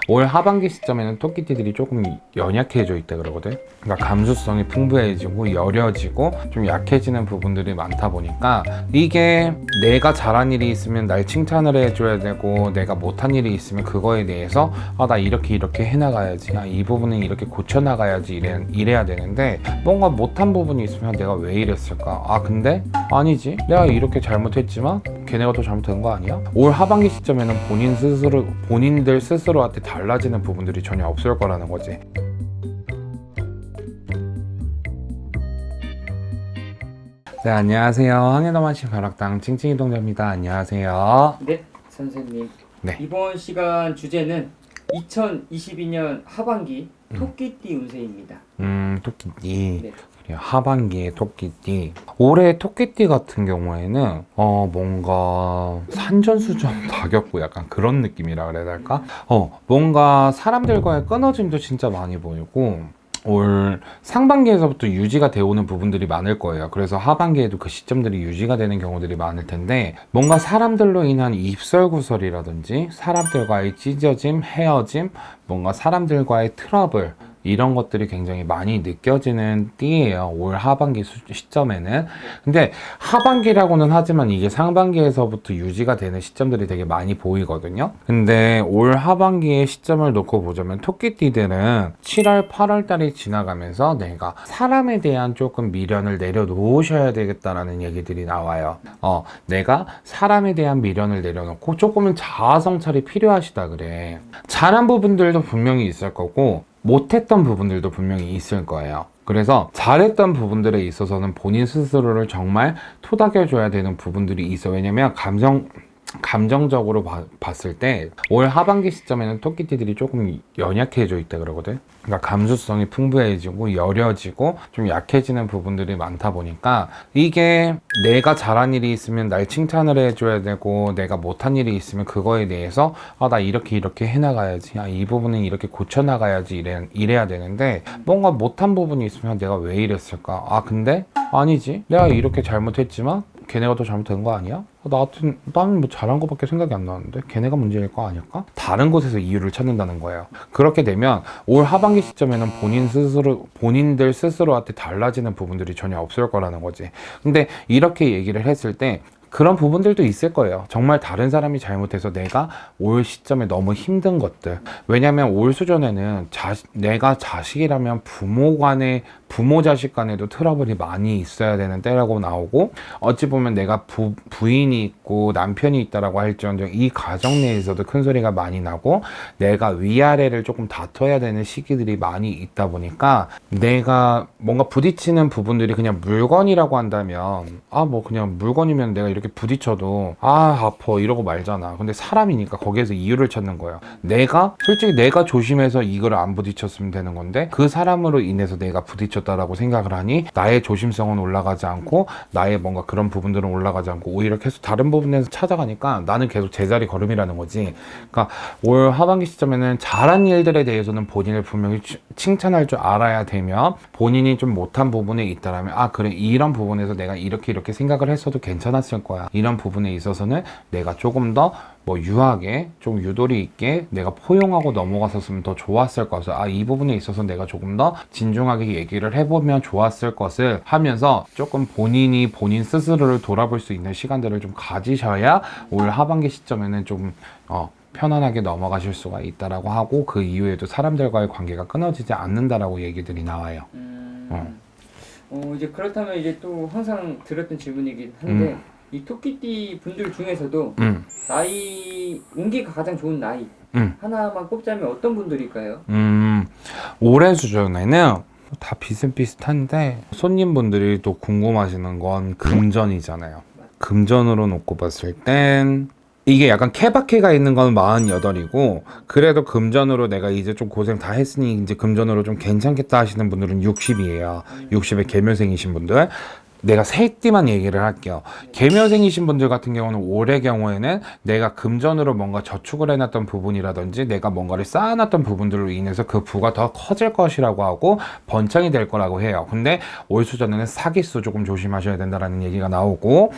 올 하반기 시점에는 토끼띠들이 조금 연약해져 있다 그러거든. 그러니까 감수성이 풍부해지고 여려지고 좀 약해지는 부분들이 많다 보니까 이게 내가 잘한 일이 있으면 날 칭찬을 해줘야 되고 내가 못한 일이 있으면 그거에 대해서 나 이렇게 해나가야지, 이 부분은 이렇게 고쳐나가야지 이래야 되는데 뭔가 못한 부분이 있으면 내가 왜 이랬을까? 근데 아니지, 내가 이렇게 잘못했지만 걔네가 더 잘못된 거 아니야? 올 하반기 시점에는 본인들 스스로한테 달라지는 부분들이 전혀 없을 거라는 거지. 네, 안녕하세요. 항해너만신 벼락당 칭칭이 동자입니다. 안녕하세요. 네, 선생님. 네. 이번 시간 주제는 2022년 하반기 토끼띠 운세입니다. 토끼띠. 네. 그래요. 하반기에 토끼띠. 올해 토끼띠 같은 경우에는 뭔가 산전수전 다 겪고 약간 그런 느낌이라 그래야 될까? 뭔가 사람들과의 끊어짐도 진짜 많이 보이고 올 상반기에서부터 유지가 되어 오는 부분들이 많을 거예요. 그래서 하반기에도 그 시점들이 유지가 되는 경우들이 많을 텐데 뭔가 사람들로 인한 입설구설이라든지 사람들과의 찢어짐, 헤어짐, 뭔가 사람들과의 트러블 이런 것들이 굉장히 많이 느껴지는 띠예요. 올 하반기 시점에는. 근데 하반기라고는 하지만 이게 상반기에서부터 유지가 되는 시점들이 되게 많이 보이거든요. 근데 올 하반기의 시점을 놓고 보자면 토끼띠들은 7월, 8월 달이 지나가면서 내가 사람에 대한 조금 미련을 내려놓으셔야 되겠다라는 얘기들이 나와요. 내가 사람에 대한 미련을 내려놓고 조금은 자아성찰이 필요하시다 그래. 잘한 부분들도 분명히 있을 거고 못했던 부분들도 분명히 있을 거예요. 그래서 잘했던 부분들에 있어서는 본인 스스로를 정말 토닥여줘야 되는 부분들이 있어. 왜냐면 감정적으로 봤을 때 올 하반기 시점에는 토끼띠들이 조금 연약해져 있다 그러거든. 그러니까 감수성이 풍부해지고 여려지고 좀 약해지는 부분들이 많다 보니까 이게 내가 잘한 일이 있으면 날 칭찬을 해줘야 되고 내가 못한 일이 있으면 그거에 대해서 나 이렇게 해나가야지, 이 부분은 이렇게 고쳐나가야지 이래야 되는데 뭔가 못한 부분이 있으면 내가 왜 이랬을까? 근데 아니지, 내가 이렇게 잘못했지만 걔네가 더 잘못된 거 아니야? 나는 뭐 잘한 거밖에 생각이 안 나는데 걔네가 문제일 거 아닐까? 다른 곳에서 이유를 찾는다는 거예요. 그렇게 되면 올 하반기 시점에는 본인들 스스로한테 달라지는 부분들이 전혀 없을 거라는 거지. 근데 이렇게 얘기를 했을 때 그런 부분들도 있을 거예요. 정말 다른 사람이 잘못해서 내가 올 시점에 너무 힘든 것들. 왜냐면 올 수전에는 내가 자식이라면 부모 자식 간에도 트러블이 많이 있어야 되는 때라고 나오고, 어찌 보면 내가 부인이 있고 남편이 있다라고 할지언정 이 가정 내에서도 큰 소리가 많이 나고 내가 위아래를 조금 다퉈야 되는 시기들이 많이 있다 보니까 내가 뭔가 부딪히는 부분들이 그냥 물건이라고 한다면 뭐 그냥 물건이면 내가 이렇게 부딪혀도 아파 이러고 말잖아. 근데 사람이니까 거기에서 이유를 찾는 거예요. 솔직히 내가 조심해서 이걸 안 부딪혔으면 되는 건데 그 사람으로 인해서 내가 부딪혔다라고 생각을 하니 나의 조심성은 올라가지 않고 나의 뭔가 그런 부분들은 올라가지 않고 오히려 계속 다른 부분에서 찾아가니까 나는 계속 제자리 걸음이라는 거지. 그러니까 올 하반기 시점에는 잘한 일들에 대해서는 본인을 분명히 칭찬할 줄 알아야 되며, 본인이 좀 못한 부분에 있다라면 그래, 이런 부분에서 내가 이렇게 생각을 했어도 괜찮았을 거야. 이런 부분에 있어서는 내가 조금 더 유하게 좀 유도리 있게 내가 포용하고 넘어갔었으면 더 좋았을 것을, 이 부분에 있어서 내가 조금 더 진중하게 얘기를 해보면 좋았을 것을 하면서 조금 본인 스스로를 돌아볼 수 있는 시간들을 좀 가지셔야 올 하반기 시점에는 좀 편안하게 넘어가실 수가 있다라고 하고, 그 이후에도 사람들과의 관계가 끊어지지 않는다라고 얘기들이 나와요. 이제 그렇다면 이제 또 항상 들었던 질문이긴 한데 이 토끼띠 분들 중에서도 나이 운기가 가장 좋은 나이 하나만 꼽자면 어떤 분들일까요? 올해 수준에는 다 비슷비슷한데 손님분들이 또 궁금하시는 건 금전이잖아요. 금전으로 놓고 봤을 땐 이게 약간 케바케가 있는 건 48이고, 그래도 금전으로 내가 이제 좀 고생 다 했으니 이제 금전으로 좀 괜찮겠다 하시는 분들은 60이에요. 60의 계묘생이신 분들. 내가 세띠만 얘기를 할게요. 계묘생이신 분들 같은 경우는 올해 경우에는 내가 금전으로 뭔가 저축을 해놨던 부분이라든지 내가 뭔가를 쌓아놨던 부분들로 인해서 그 부가 더 커질 것이라고 하고 번창이 될 거라고 해요. 근데 올 수전에는 사기수 조금 조심하셔야 된다라는 얘기가 나오고,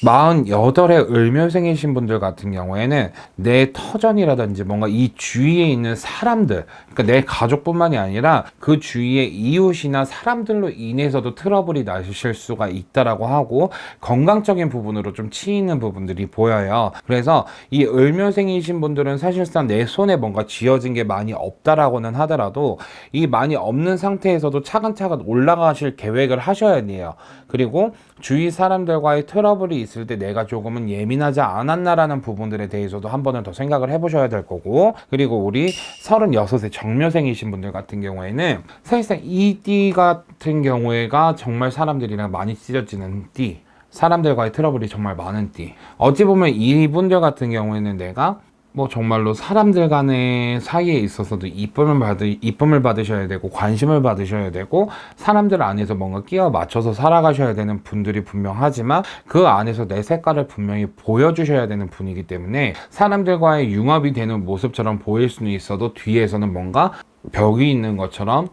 48의 을묘생이신 분들 같은 경우에는 내 터전이라든지 뭔가 이 주위에 있는 사람들, 그러니까 내 가족뿐만이 아니라 그 주위의 이웃이나 사람들로 인해서도 트러블이 나실 수가 있다라고 하고, 건강적인 부분으로 좀 치이는 부분들이 보여요. 그래서 이 을묘생이신 분들은 사실상 내 손에 뭔가 쥐어진 게 많이 없다라고는 하더라도 이 많이 없는 상태에서도 차근차근 올라가실 계획을 하셔야 돼요. 그리고 주위 사람들과의 트러블이 있을 때 내가 조금은 예민하지 않았나라는 부분들에 대해서도 한 번은 더 생각을 해보셔야 될 거고, 그리고 우리 36세 정묘생이신 분들 같은 경우에는 사실상 이 띠 같은 경우에가 정말 사람들이랑 많이 찢어지는 띠, 사람들과의 트러블이 정말 많은 띠. 어찌 보면 이분들 같은 경우에는 내가 뭐 정말로 사람들 간의 사이에 있어서도 이쁨을 받으셔야 되고 관심을 받으셔야 되고 사람들 안에서 뭔가 끼워 맞춰서 살아가셔야 되는 분들이 분명하지만 그 안에서 내 색깔을 분명히 보여주셔야 되는 분이기 때문에 사람들과의 융합이 되는 모습처럼 보일 수는 있어도 뒤에서는 뭔가 벽이 있는 것처럼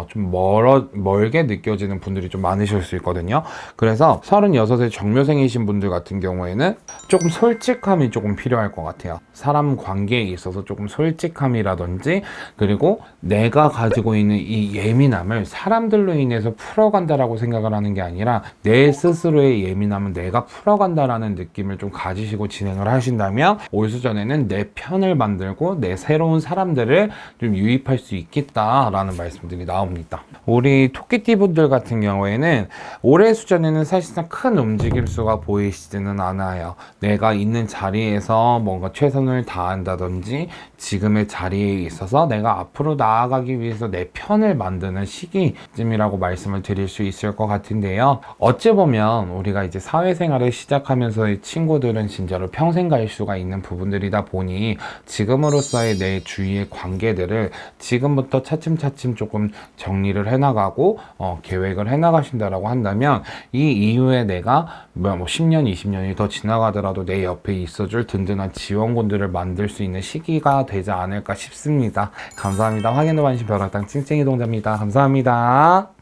좀 멀게 느껴지는 분들이 좀 많으실 수 있거든요. 그래서 36세 정묘생이신 분들 같은 경우에는 조금 솔직함이 조금 필요할 것 같아요. 사람 관계에 있어서 조금 솔직함이라든지, 그리고 내가 가지고 있는 이 예민함을 사람들로 인해서 풀어간다라고 생각을 하는 게 아니라 내 스스로의 예민함은 내가 풀어간다라는 느낌을 좀 가지시고 진행을 하신다면 올 수전에는 내 편을 만들고 내 새로운 사람들을 좀 유입할 수 있겠다라는 말씀들이 나옵니다. 우리 토끼띠 분들 같은 경우에는 올해 수전에는 사실상 큰 움직일 수가 보이시지는 않아요. 내가 있는 자리에서 뭔가 최선을 다한다든지 지금의 자리에 있어서 내가 앞으로 나아가기 위해서 내 편을 만드는 시기쯤이라고 말씀을 드릴 수 있을 것 같은데요. 어찌 보면 우리가 이제 사회생활을 시작하면서의 친구들은 진짜로 평생 갈 수가 있는 부분들이다 보니 지금으로서의 내 주위의 관계들을 지금부터 차츰차츰 조금 정리를 해나가고 계획을 해나가신다라고 한다면 이 이후에 내가 뭐 10년, 20년이 더 지나가더라도 내 옆에 있어줄 든든한 지원군들을 만들 수 있는 시기가 되지 않을까 싶습니다. 감사합니다. 확인도 관심 벼락당 찡찡이 동자입니다. 감사합니다.